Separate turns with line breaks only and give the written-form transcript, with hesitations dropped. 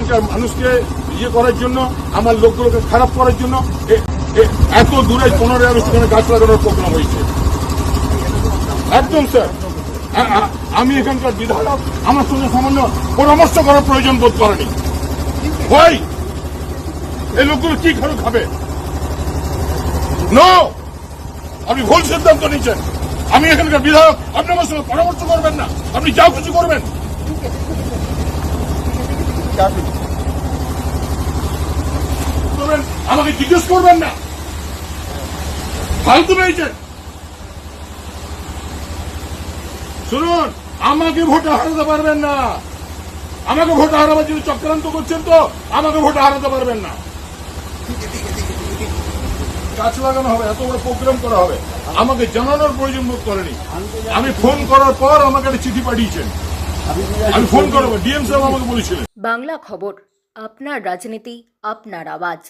এখানকার মানুষকে ইয়ে করার জন্য, আমার লোকগুলোকে খারাপ করার জন্য এত দূরে 15 আগস্ট এখানে গাছ লাগানোর প্রোগ্রাম হয়েছে। একদম স্যার, আমি এখানকার বিধায়ক, আমার সঙ্গে সামান্য পরামর্শ করার প্রয়োজন বোধ করেনি। ভাই, এই লোকগুলো কি খাবে? নো, আপনি ভুল সিদ্ধান্ত নিচ্ছেন। আমি এখানকার বিধায়ক, আপনি আমার সঙ্গে পরামর্শ করবেন না, আপনি যাও কিছু করবেন। আমাকে জিজ্ঞেস করবেন না, ফালতু পেয়েছেন। শুনুন, আমাকে ভোটে হারাতে পারবেন না। আমাকে ভোটে হারাবার জন্য চক্রান্ত করছেন, তো আমাকে ভোটে হারাতে পারবেন না। গাছ লাগানো হবে, এত বড় প্রোগ্রাম করা হবে, আমাকে জানানোর প্রয়োজন বোধ করেনি। আমি ফোন করার পর আমাকে একটা চিঠি পাঠিয়েছেন, আমি ফোন করবো, ডিএম সাহেব আমাকে বলেছিলেন।
বাংলা খবর, আপনার রাজনীতি, আপনার আওয়াজ।